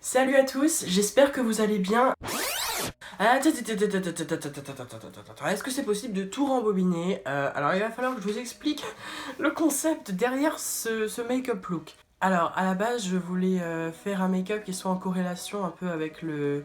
Salut à tous, j'espère que vous allez bien. Est-ce que c'est possible de tout rembobiner? Alors il va falloir que je vous explique le concept derrière ce make-up look. Alors à la base je voulais faire un make-up qui soit en corrélation un peu avec le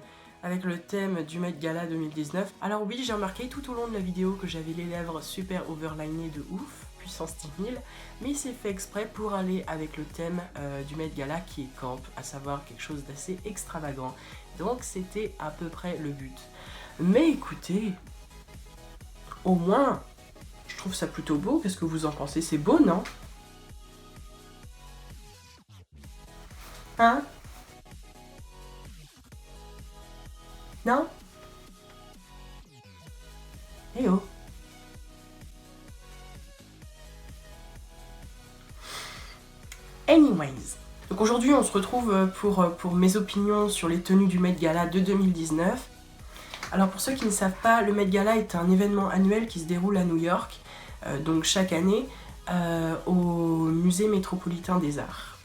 thème du Met Gala 2019. Alors oui, j'ai remarqué tout au long de la vidéo que j'avais les lèvres super overlinées de ouf, puissance 10 000, mais c'est fait exprès pour aller avec le thème du Met Gala qui est camp, à savoir quelque chose d'assez extravagant. Donc c'était à peu près le but. Mais écoutez, au moins, je trouve ça plutôt beau. Qu'est-ce que vous en pensez? C'est beau, non? Hein? Non? Eh oh! Anyways, donc aujourd'hui on se retrouve pour mes opinions sur les tenues du Met Gala de 2019. Alors pour ceux qui ne savent pas, le Met Gala est un événement annuel qui se déroule à New York, donc chaque année, au Musée Métropolitain des Arts.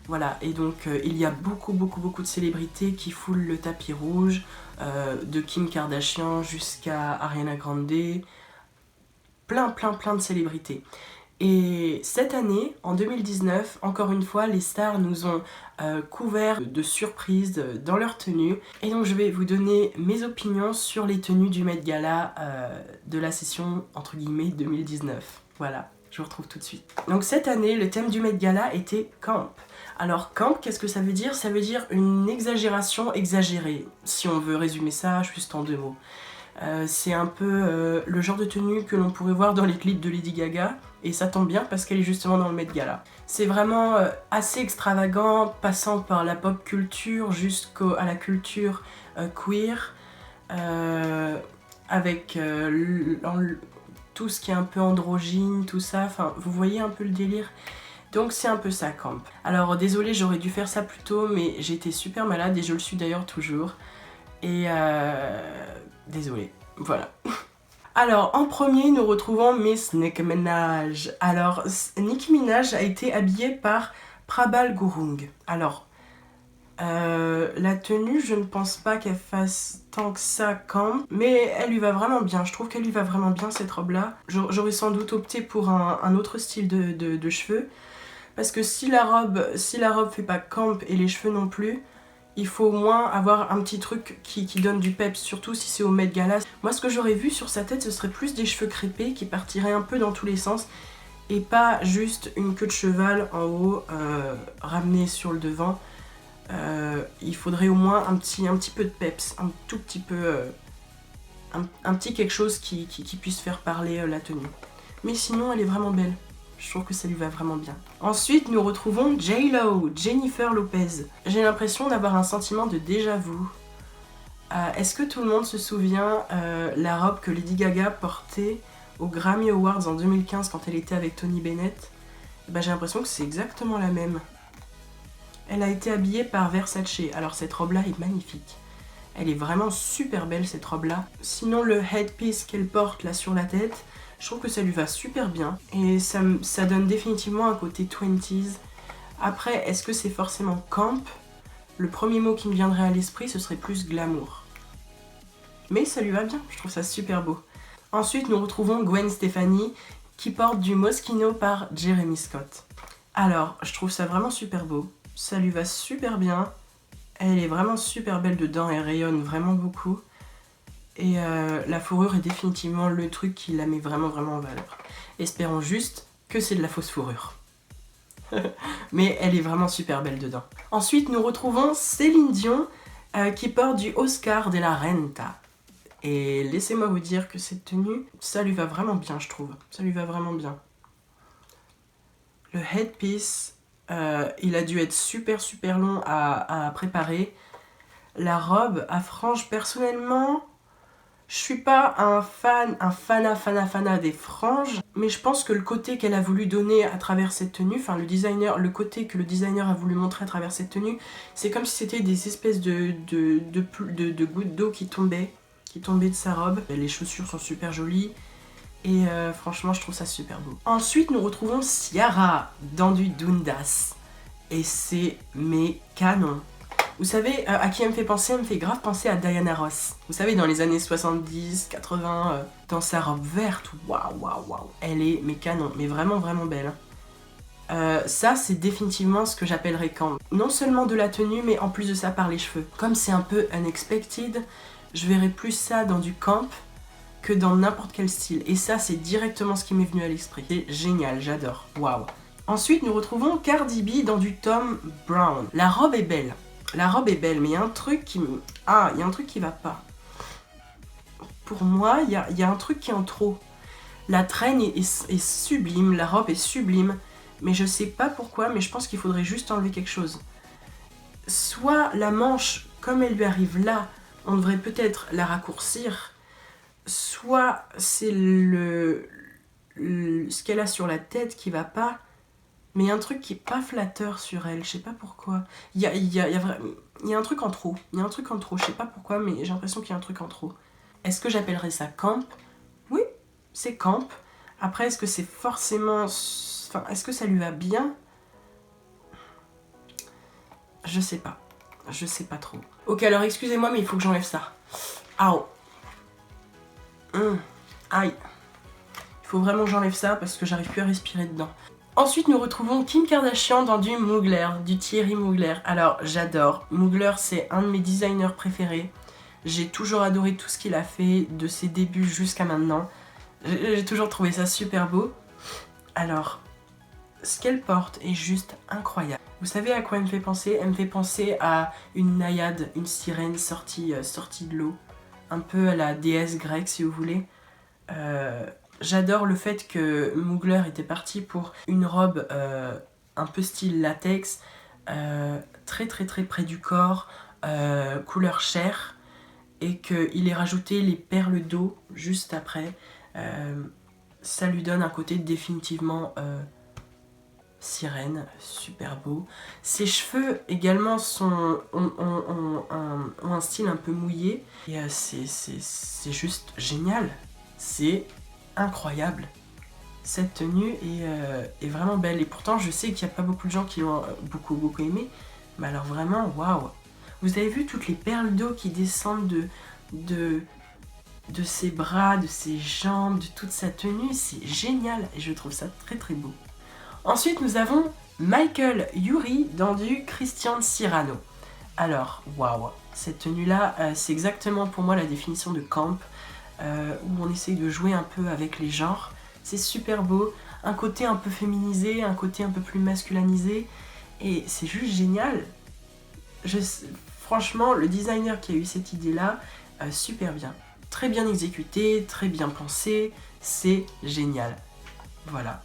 Voilà, et donc il y a beaucoup de célébrités qui foulent le tapis rouge, de Kim Kardashian jusqu'à Ariana Grande, plein de célébrités. Et cette année, en 2019, encore une fois, les stars nous ont couverts de surprises dans leurs tenues. Et donc je vais vous donner mes opinions sur les tenues du Met Gala de la session, entre guillemets, 2019. Voilà, je vous retrouve tout de suite. Donc cette année, le thème du Met Gala était camp. Alors camp, qu'est-ce que ça veut dire? Ça veut dire une exagération exagérée, si on veut résumer ça juste en 2 mots. C'est un peu le genre de tenue que l'on pourrait voir dans les clips de Lady Gaga, et ça tombe bien parce qu'elle est justement dans le Met Gala. C'est vraiment assez extravagant, passant par la pop culture jusqu'à la culture queer, avec tout ce qui est un peu androgyne, tout ça, enfin vous voyez un peu le délire. Donc c'est un peu ça camp. Alors désolé, j'aurais dû faire ça plus tôt, mais j'étais super malade et je le suis d'ailleurs toujours. Et désolée, voilà. Alors, en premier, nous retrouvons Miss Nicki Minaj. Alors, Nicki Minaj a été habillée par Prabal Gurung. Alors, la tenue, je ne pense pas qu'elle fasse tant que ça camp, mais elle lui va vraiment bien. Je trouve qu'elle lui va vraiment bien, cette robe-là. J'aurais sans doute opté pour un autre style de cheveux, parce que si la robe fait pas camp et les cheveux non plus, il faut au moins avoir un petit truc qui donne du peps, surtout si c'est au Met Gala. Moi, ce que j'aurais vu sur sa tête, ce serait plus des cheveux crêpés qui partiraient un peu dans tous les sens, et pas juste une queue de cheval en haut, ramenée sur le devant. Il faudrait au moins un petit peu de peps, un tout petit peu, un petit quelque chose qui puisse faire parler la tenue. Mais sinon, elle est vraiment belle. Je trouve que ça lui va vraiment bien. Ensuite, nous retrouvons J-Lo, Jennifer Lopez. J'ai l'impression d'avoir un sentiment de déjà-vu. Est-ce que tout le monde se souvient la robe que Lady Gaga portait aux Grammy Awards en 2015 quand elle était avec Tony Bennett? J'ai l'impression que c'est exactement la même. Elle a été habillée par Versace. Alors cette robe-là est magnifique. Elle est vraiment super belle, cette robe-là. Sinon, le headpiece qu'elle porte là sur la tête, je trouve que ça lui va super bien et ça donne définitivement un côté 20s. Après, est-ce que c'est forcément camp? Le premier mot qui me viendrait à l'esprit, ce serait plus glamour. Mais ça lui va bien, je trouve ça super beau. Ensuite, nous retrouvons Gwen Stefani qui porte du Moschino par Jeremy Scott. Alors, je trouve ça vraiment super beau. Ça lui va super bien. Elle est vraiment super belle dedans, elle rayonne vraiment beaucoup. Et la fourrure est définitivement le truc qui la met vraiment en valeur. Espérons juste que c'est de la fausse fourrure. Mais elle est vraiment super belle dedans. Ensuite, nous retrouvons Céline Dion qui porte du Oscar de la Renta. Et laissez-moi vous dire que cette tenue, ça lui va vraiment bien, je trouve. Ça lui va vraiment bien. Le headpiece, il a dû être super long à préparer. La robe à franges, personnellement, je suis pas un fanat des franges, mais je pense que le côté qu'elle a voulu donner à travers cette tenue, enfin le côté que le designer a voulu montrer à travers cette tenue, c'est comme si c'était des espèces de gouttes d'eau qui tombaient de sa robe. Les chaussures sont super jolies et franchement je trouve ça super beau. Ensuite nous retrouvons Ciara dans du Dundas et c'est mes canons. Vous savez à qui elle me fait penser? Elle me fait grave penser à Diana Ross. Vous savez, dans les années 70, 80, dans sa robe verte, waouh, waouh, waouh. Elle est mais canon, mais vraiment, vraiment belle. Ça, c'est définitivement ce que j'appellerais camp. Non seulement de la tenue, mais en plus de ça, par les cheveux. Comme c'est un peu unexpected, je verrais plus ça dans du camp que dans n'importe quel style. Et ça, c'est directement ce qui m'est venu à l'esprit. C'est génial, j'adore. Waouh. Ensuite, nous retrouvons Cardi B dans du Thom Browne. La robe est belle. La robe est belle, mais il y a un truc qui me... Ah, il y a un truc qui va pas. Pour moi, il y a un truc qui est en trop. La traîne est sublime, la robe est sublime, mais je sais pas pourquoi, mais je pense qu'il faudrait juste enlever quelque chose. Soit la manche, comme elle lui arrive là, on devrait peut-être la raccourcir, soit c'est ce qu'elle a sur la tête qui va pas, mais il y a un truc qui est pas flatteur sur elle, je sais pas pourquoi. Il y a un truc en trop, il y a un truc en trop, je sais pas pourquoi, mais j'ai l'impression qu'il y a un truc en trop. Est-ce que j'appellerais ça camp? Oui, c'est camp. Après, est-ce que c'est forcément... Enfin, est-ce que ça lui va bien? Je sais pas. Je sais pas trop. Ok, alors excusez-moi, mais il faut que j'enlève ça. Aïe. Aïe. Il faut vraiment que j'enlève ça parce que j'arrive plus à respirer dedans. Ensuite, nous retrouvons Kim Kardashian dans du Mugler, du Thierry Mugler. Alors, j'adore. Mugler, c'est un de mes designers préférés. J'ai toujours adoré tout ce qu'il a fait, de ses débuts jusqu'à maintenant. J'ai toujours trouvé ça super beau. Alors, ce qu'elle porte est juste incroyable. Vous savez à quoi elle me fait penser? Elle me fait penser à une naïade, une sirène sortie de l'eau. Un peu à la déesse grecque, si vous voulez. J'adore le fait que Mugler était parti pour une robe un peu style latex, très très très près du corps, couleur chair, et qu'il ait rajouté les perles d'eau juste après. Ça lui donne un côté définitivement sirène, super beau. Ses cheveux également ont un style un peu mouillé, et c'est juste génial, c'est incroyable. Cette tenue est vraiment belle, et pourtant je sais qu'il n'y a pas beaucoup de gens qui l'ont beaucoup aimé, mais alors vraiment, waouh. Vous avez vu toutes les perles d'eau qui descendent de ses bras, de ses jambes, de toute sa tenue, c'est génial, et je trouve ça très très beau. Ensuite, nous avons Michael Urie dans du Christian Siriano. Alors, waouh, cette tenue-là, c'est exactement pour moi la définition de camp, où on essaye de jouer un peu avec les genres. C'est super beau, un côté un peu féminisé, un côté un peu plus masculinisé, et c'est juste génial. Franchement, le designer qui a eu cette idée-là, super bien. Très bien exécuté, très bien pensé, c'est génial. Voilà.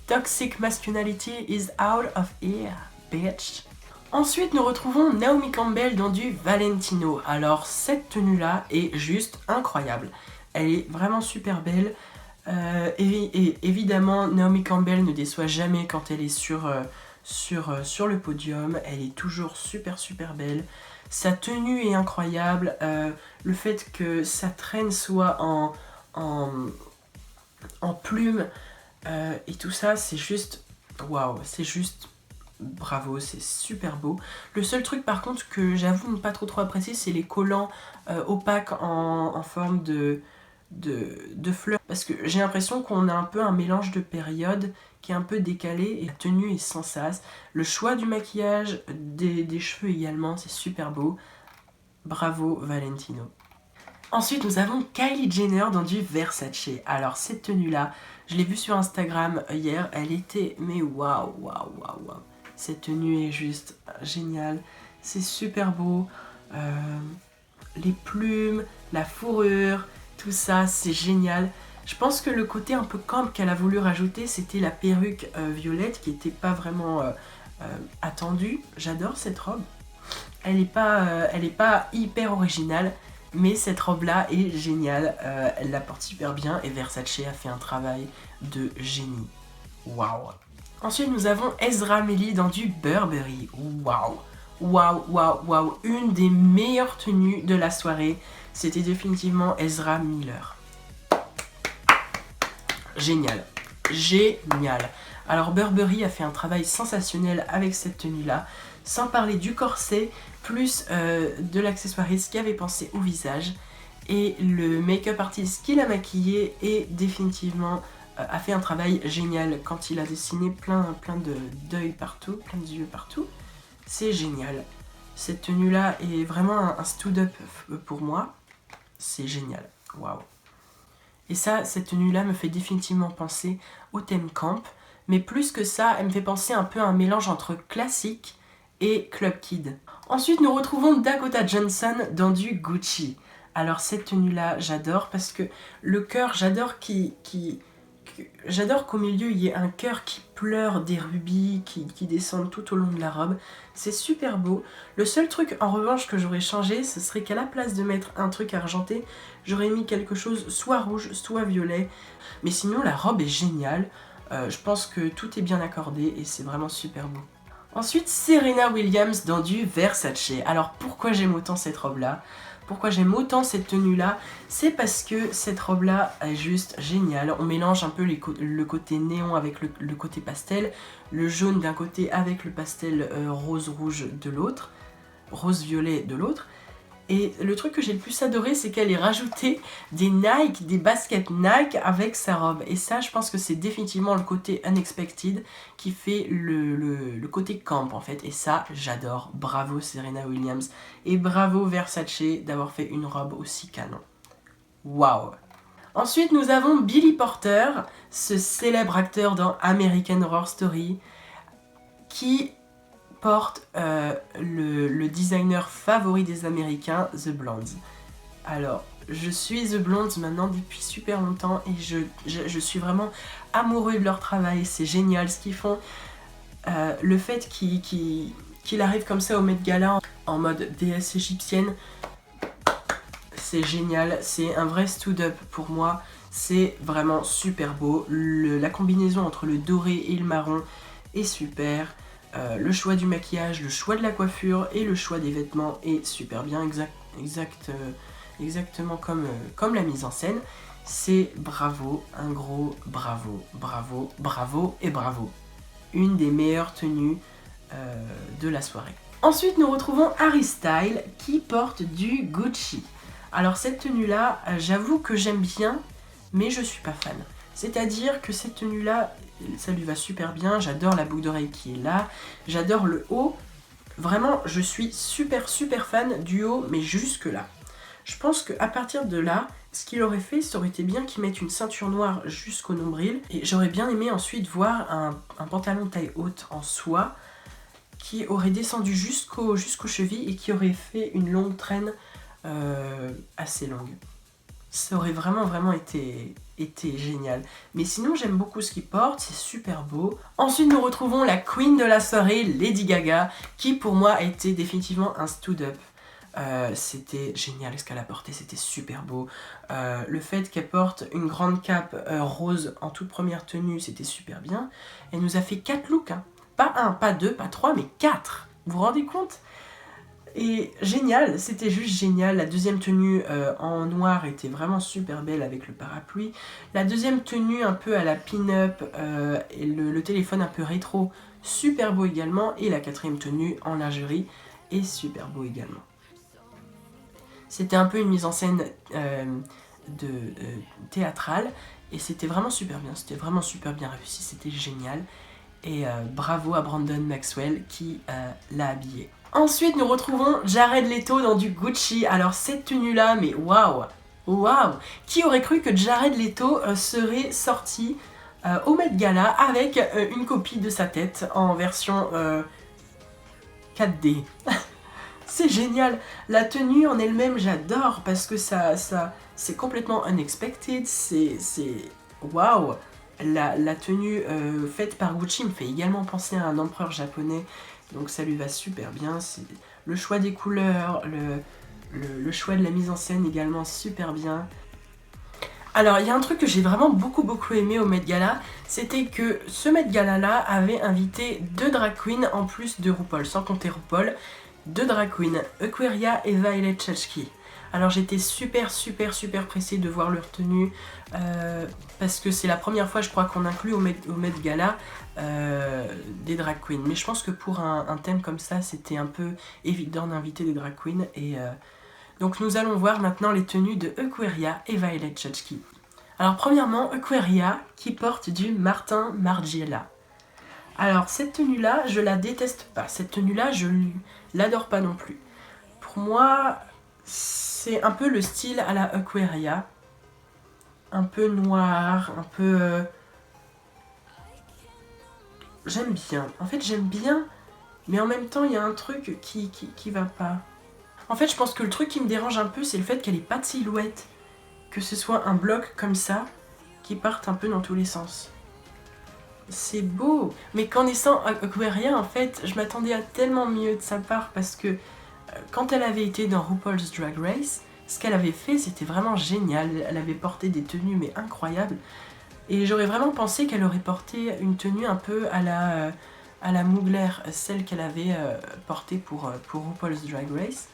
Toxic masculinity is out of here, bitch. Ensuite, nous retrouvons Naomi Campbell dans du Valentino. Alors, cette tenue-là est juste incroyable. Elle est vraiment super belle. Et évidemment, Naomi Campbell ne déçoit jamais quand elle est sur le podium. Elle est toujours super belle. Sa tenue est incroyable. Le fait que sa traîne soit en plume et tout ça, c'est juste waouh, c'est juste bravo, c'est super beau. Le seul truc par contre que j'avoue ne pas trop apprécier, c'est les collants opaques en forme de fleurs, parce que j'ai l'impression qu'on a un peu un mélange de périodes qui est un peu décalé, et la tenue est sans sas. Le choix du maquillage, des cheveux également, c'est super beau. Bravo Valentino. Ensuite, nous avons Kylie Jenner dans du Versace. Alors, cette tenue-là, je l'ai vue sur Instagram hier, elle était... Mais waouh. Cette tenue est juste géniale, c'est super beau. Les plumes, la fourrure, tout ça, c'est génial. Je pense que le côté un peu camp qu'elle a voulu rajouter, c'était la perruque violette qui n'était pas vraiment attendue. J'adore cette robe. Elle est pas hyper originale, mais cette robe-là est géniale. Elle la porte super bien, et Versace a fait un travail de génie. Waouh. Ensuite, nous avons Ezra Melly dans du Burberry. Waouh. Une des meilleures tenues de la soirée, c'était définitivement Ezra Miller. Génial. Alors Burberry a fait un travail sensationnel avec cette tenue-là. sans parler du corset, plus de l'accessoiriste qui avait pensé au visage, et le make-up artist qui l'a maquillée et définitivement a fait un travail génial quand il a dessiné plein d'œils partout, plein d'yeux partout. C'est génial. Cette tenue là est vraiment un stood-up pour moi. C'est génial. Waouh. Et ça, cette tenue là me fait définitivement penser au thème camp. Mais plus que ça, elle me fait penser un peu à un mélange entre classique et Club Kid. Ensuite, nous retrouvons Dakota Johnson dans du Gucci. Alors cette tenue là, j'adore parce que le cœur, j'adore qu'au milieu il y ait un cœur qui pleure des rubis qui descendent tout au long de la robe. C'est super beau. Le seul truc en revanche que j'aurais changé, ce serait qu'à la place de mettre un truc argenté, j'aurais mis quelque chose soit rouge, soit violet. Mais sinon la robe est géniale. Je pense que tout est bien accordé et c'est vraiment super beau. Ensuite, Serena Williams dans du Versace. Alors pourquoi j'aime autant cette robe là? Pourquoi j'aime autant cette tenue là? C'est parce que cette robe là est juste géniale. On mélange un peu le côté néon avec le côté pastel, le jaune d'un côté avec le pastel rose-rouge de l'autre, rose-violet de l'autre. Et le truc que j'ai le plus adoré, c'est qu'elle ait rajouté des Nike, des baskets Nike avec sa robe. Et ça, je pense que c'est définitivement le côté unexpected qui fait le côté camp en fait. Et ça, j'adore. Bravo Serena Williams. Et bravo Versace d'avoir fait une robe aussi canon. Waouh! Ensuite, nous avons Billy Porter, ce célèbre acteur dans American Horror Story, qui porte le designer favori des Américains, The Blondes. Alors, je suis The Blondes maintenant depuis super longtemps et je suis vraiment amoureux de leur travail, c'est génial ce qu'ils font. Le fait qu'il arrive comme ça au Met Gala en mode déesse égyptienne, c'est génial, c'est un vrai stood-up pour moi, c'est vraiment super beau. La combinaison entre le doré et le marron est super. Le choix du maquillage, le choix de la coiffure et le choix des vêtements est super bien, exactement comme la mise en scène. C'est bravo, un gros bravo, bravo, bravo et bravo. Une des meilleures tenues de la soirée. Ensuite, nous retrouvons Harry Styles qui porte du Gucci. Alors cette tenue là, j'avoue que j'aime bien, mais je suis pas fan. C'est-à-dire que cette tenue là, ça lui va super bien, j'adore la boucle d'oreille qui est là, j'adore le haut, vraiment je suis super fan du haut, mais jusque là. Je pense qu'à partir de là, ce qu'il aurait fait, ça aurait été bien qu'il mette une ceinture noire jusqu'au nombril, et j'aurais bien aimé ensuite voir un pantalon taille haute en soie, qui aurait descendu jusqu'aux chevilles et qui aurait fait une longue traîne assez longue. Ça aurait vraiment été génial. Mais sinon, j'aime beaucoup ce qu'il porte, c'est super beau. Ensuite, nous retrouvons la queen de la soirée, Lady Gaga, qui pour moi a été définitivement un stood-up. C'était génial ce qu'elle a porté, c'était super beau. Le fait qu'elle porte une grande cape rose en toute première tenue, c'était super bien. Elle nous a fait 4 looks, hein. Pas 1, pas 2, pas 3, mais 4. Vous vous rendez compte ? Et génial, c'était juste génial. La deuxième tenue en noir était vraiment super belle avec le parapluie. La deuxième tenue un peu à la pin-up et le téléphone un peu rétro, super beau également. Et la quatrième tenue en lingerie est super beau également. C'était un peu une mise en scène théâtrale et c'était vraiment super bien. C'était vraiment super bien réussi, c'était génial. Et bravo à Brandon Maxwell qui l'a habillé. Ensuite, nous retrouvons Jared Leto dans du Gucci. Alors cette tenue-là, mais waouh, waouh. Qui aurait cru que Jared Leto serait sorti au Met Gala avec une copie de sa tête en version 4D. C'est génial. La tenue en elle-même, j'adore parce que ça c'est complètement unexpected. C'est waouh. La tenue faite par Gucci me fait également penser à un empereur japonais. Donc ça lui va super bien, le choix des couleurs, le choix de la mise en scène également super bien. Alors il y a un truc que j'ai vraiment beaucoup aimé au Met Gala, c'était que ce Met Gala là avait invité 2 drag queens en plus de RuPaul, sans compter RuPaul, 2 drag queens, Aquaria et Violet Chachki. Alors j'étais super pressée de voir leur tenue parce que c'est la première fois je crois qu'on inclut au Met Gala des drag queens. Mais je pense que pour un thème comme ça c'était un peu évident d'inviter des drag queens. Et donc nous allons voir maintenant les tenues de Aquaria et Violet Chachki. Alors premièrement Aquaria qui porte du Martin Margiela. Alors cette tenue là je la déteste pas, cette tenue là je l'adore pas non plus. Pour moi c'est un peu le style à la Aquaria, un peu noir, un peu... J'aime bien, en fait j'aime bien, mais en même temps il y a un truc qui va pas. En fait je pense que le truc qui me dérange un peu c'est le fait qu'elle ait pas de silhouette, que ce soit un bloc comme ça, qui parte un peu dans tous les sens. C'est beau, mais connaissant Aquaria en fait je m'attendais à tellement mieux de sa part parce que quand elle avait été dans RuPaul's Drag Race, ce qu'elle avait fait c'était vraiment génial, elle avait porté des tenues mais incroyables et j'aurais vraiment pensé qu'elle aurait porté une tenue un peu à la Mugler, celle qu'elle avait portée pour RuPaul's Drag Race.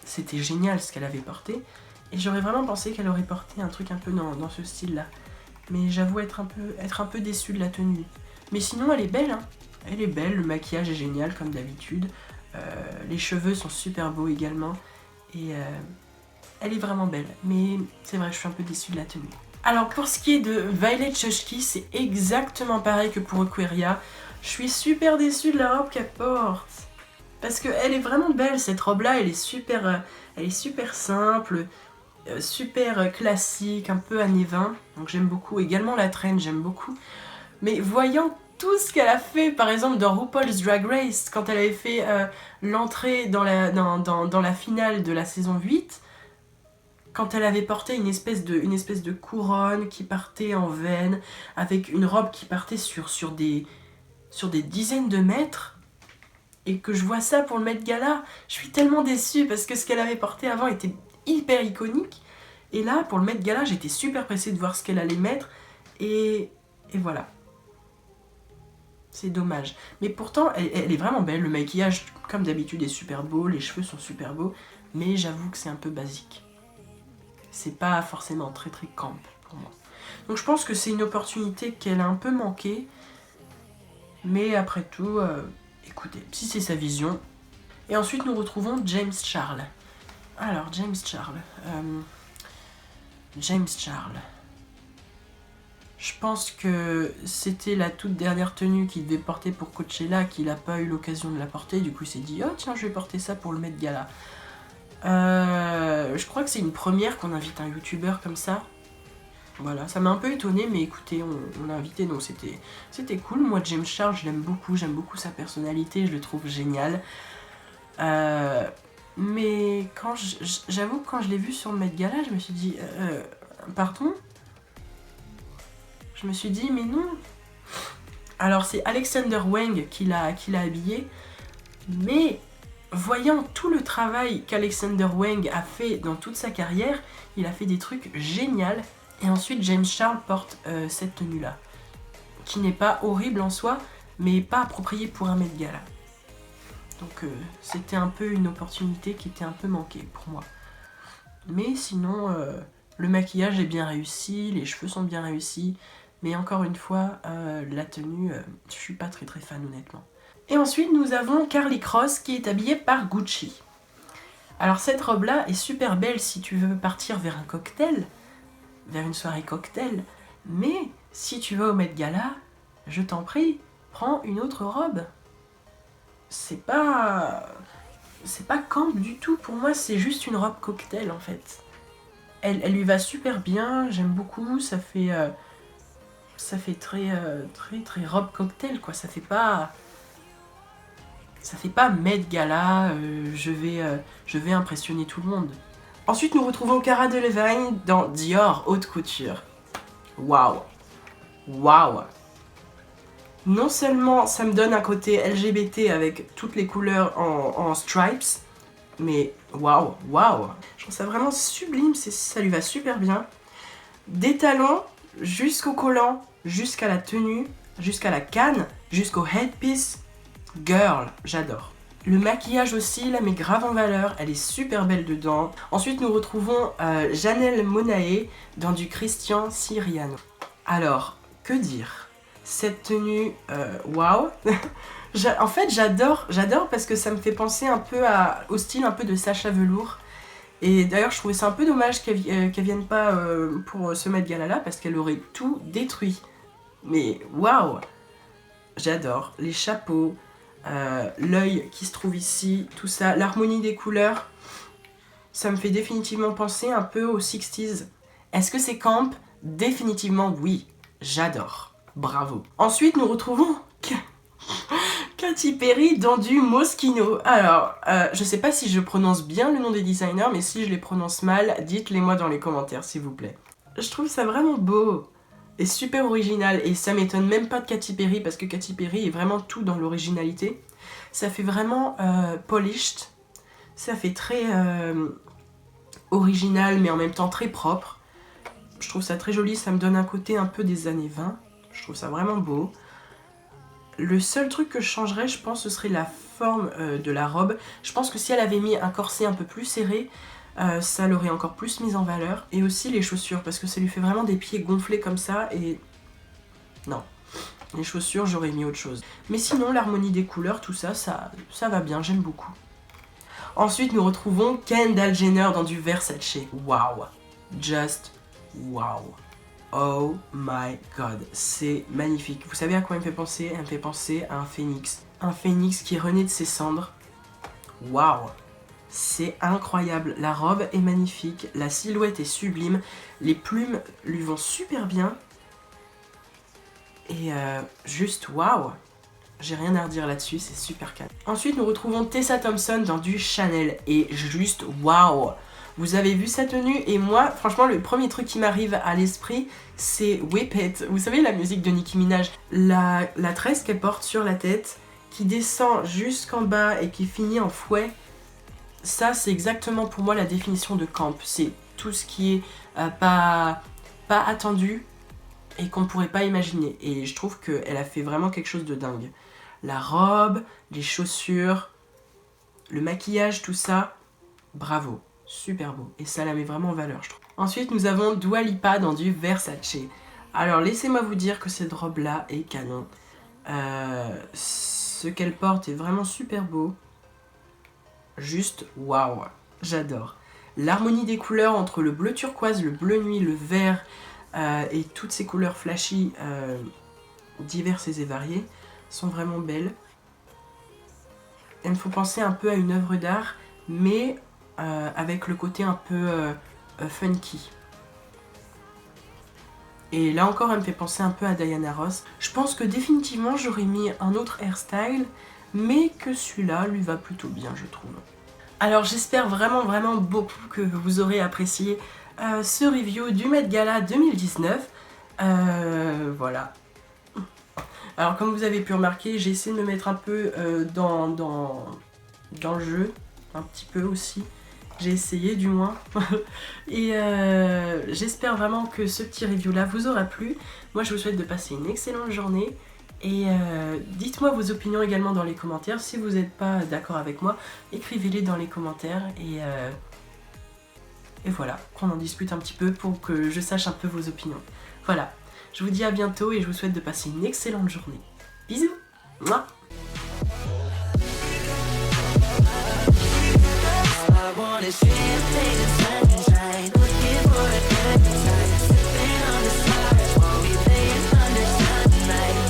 C'était génial ce qu'elle avait porté et j'aurais vraiment pensé qu'elle aurait porté un truc un peu dans ce style là. Mais j'avoue être un peu déçue de la tenue. Mais sinon elle est belle, hein. Elle est belle, le maquillage est génial comme d'habitude. Les cheveux sont super beaux également. Et elle est vraiment belle. Mais c'est vrai que je suis un peu déçue de la tenue. Alors pour ce qui est de Violet Chachki, c'est exactement pareil que pour Aquaria. Je suis super déçue de la robe qu'elle porte. Parce qu'elle est vraiment belle cette robe là, elle est super simple. Super classique, un peu années 20, donc j'aime beaucoup. Également la traîne, j'aime beaucoup. Mais voyant tout ce qu'elle a fait, par exemple dans RuPaul's Drag Race, quand elle avait fait l'entrée dans la finale de la saison 8, quand elle avait porté une espèce de couronne qui partait en veine, avec une robe qui partait sur des dizaines de mètres, et que je vois ça pour le Met Gala, je suis tellement déçue parce que ce qu'elle avait porté avant était hyper iconique. Et là, pour le Met Gala, j'étais super pressée de voir ce qu'elle allait mettre. Et voilà. C'est dommage. Mais pourtant, elle est vraiment belle. Le maquillage, comme d'habitude, est super beau. Les cheveux sont super beaux. Mais j'avoue que c'est un peu basique. C'est pas forcément très camp pour moi. Donc je pense que c'est une opportunité qu'elle a un peu manqué. Mais après tout, écoutez, si c'est sa vision. Et ensuite, nous retrouvons James Charles. Alors, James Charles. Je pense que c'était la toute dernière tenue qu'il devait porter pour Coachella, qu'il n'a pas eu l'occasion de la porter. Du coup, il s'est dit, oh tiens, je vais porter ça pour le Met Gala. Je crois que c'est une première qu'on invite un youtubeur comme ça. Voilà, ça m'a un peu étonnée, mais écoutez, on l'a invité, donc c'était cool. Moi, James Charles, je l'aime beaucoup, j'aime beaucoup sa personnalité, je le trouve génial. Mais j'avoue que quand je l'ai vu sur le Met Gala, je me suis dit, pardon ? Je me suis dit, mais non. Alors c'est Alexander Wang qui l'a habillé, mais voyant tout le travail qu'Alexander Wang a fait dans toute sa carrière, il a fait des trucs géniaux. Et ensuite James Charles porte cette tenue-là, qui n'est pas horrible en soi, mais pas appropriée pour un Met Gala. Donc c'était un peu une opportunité qui était un peu manquée pour moi. Mais sinon, le maquillage est bien réussi, les cheveux sont bien réussis. Mais encore une fois, la tenue, je suis pas très fan honnêtement. Et ensuite, nous avons Carly Cross qui est habillée par Gucci. Alors cette robe-là est super belle si tu veux partir vers un cocktail, vers une soirée cocktail. Mais si tu vas au Met Gala, je t'en prie, prends une autre robe. C'est pas camp du tout. Pour moi, c'est juste une robe cocktail en fait. Elle lui va super bien, j'aime beaucoup, ça fait très robe cocktail quoi, ça fait pas Met Gala, je vais impressionner tout le monde. Ensuite nous retrouvons Cara Delevingne dans Dior Haute Couture. Waouh. Non seulement ça me donne un côté LGBT avec toutes les couleurs en stripes, mais waouh. Je trouve ça vraiment sublime, ça lui va super bien. Des talons jusqu'au collant, jusqu'à la tenue, jusqu'à la canne, jusqu'au headpiece. Girl, j'adore. Le maquillage aussi, la met grave en valeur, elle est super belle dedans. Ensuite, nous retrouvons Janelle Monáe dans du Christian Siriano. Alors, que dire? Cette tenue, waouh. En fait, j'adore parce que ça me fait penser un peu au style un peu de Sacha Velour. Et d'ailleurs, je trouvais ça un peu dommage qu'elle vienne pas pour ce Met Gala là, parce qu'elle aurait tout détruit. Mais waouh! J'adore. Les chapeaux, l'œil qui se trouve ici, tout ça, l'harmonie des couleurs. Ça me fait définitivement penser un peu aux 60s. Est-ce que c'est camp? Définitivement oui. J'adore. Bravo. Ensuite, nous retrouvons Katy Perry dans du Moschino. Alors, je sais pas si je prononce bien le nom des designers, mais si je les prononce mal, dites-les moi dans les commentaires, s'il vous plaît. Je trouve ça vraiment beau et super original, et ça m'étonne même pas de Katy Perry, parce que Katy Perry est vraiment tout dans l'originalité. Ça fait vraiment polished, ça fait très original, mais en même temps très propre. Je trouve ça très joli, ça me donne un côté un peu des années 20. Je trouve ça vraiment beau. Le seul truc que je changerais, je pense, ce serait la forme de la robe. Je pense que si elle avait mis un corset un peu plus serré, ça l'aurait encore plus mise en valeur. Et aussi les chaussures, parce que ça lui fait vraiment des pieds gonflés comme ça, et non. Les chaussures, j'aurais mis autre chose. Mais sinon, l'harmonie des couleurs, tout ça, ça va bien, j'aime beaucoup. Ensuite, nous retrouvons Kendall Jenner dans du Versace. Waouh! Just wow! Oh my god, c'est magnifique. Vous savez à quoi elle me fait penser? Elle me fait penser à un phénix. Un phénix qui renaît de ses cendres. Waouh! C'est incroyable. La robe est magnifique, la silhouette est sublime, les plumes lui vont super bien. Et juste waouh! J'ai rien à redire là-dessus, c'est super calme. Ensuite, nous retrouvons Tessa Thompson dans du Chanel. Et juste waouh! Vous avez vu sa tenue, et moi, franchement, le premier truc qui m'arrive à l'esprit, c'est Whip It. Vous savez, la musique de Nicki Minaj. La tresse qu'elle porte sur la tête, qui descend jusqu'en bas et qui finit en fouet. Ça, c'est exactement pour moi la définition de camp. C'est tout ce qui est pas attendu et qu'on pourrait pas imaginer. Et je trouve qu'elle a fait vraiment quelque chose de dingue. La robe, les chaussures, le maquillage, tout ça, bravo. Super beau, et ça la met vraiment en valeur, je trouve. Ensuite, nous avons Dua Lipa dans du Versace. Alors, laissez-moi vous dire que cette robe-là est canon. Ce qu'elle porte est vraiment super beau. Juste waouh, j'adore. L'harmonie des couleurs entre le bleu turquoise, le bleu nuit, le vert et toutes ces couleurs flashy diverses et variées sont vraiment belles. Elles me font penser un peu à une œuvre d'art, mais avec le côté un peu funky. Et là encore, elle me fait penser un peu à Diana Ross. Je pense que définitivement, j'aurais mis un autre hairstyle, mais que celui-là lui va plutôt bien, je trouve. Alors j'espère vraiment beaucoup que vous aurez apprécié ce review du Met Gala 2019. Voilà. Alors comme vous avez pu remarquer, j'ai essayé de me mettre un peu dans le jeu, un petit peu aussi. J'ai essayé du moins. Et j'espère vraiment que ce petit review là vous aura plu. Moi je vous souhaite de passer une excellente journée. Et dites-moi vos opinions également dans les commentaires. Si vous n'êtes pas d'accord avec moi, écrivez-les dans les commentaires. Et voilà, qu'on en discute un petit peu pour que je sache un peu vos opinions. Voilà, je vous dis à bientôt et je vous souhaite de passer une excellente journée. Bisous. Mouah. I wanna see you take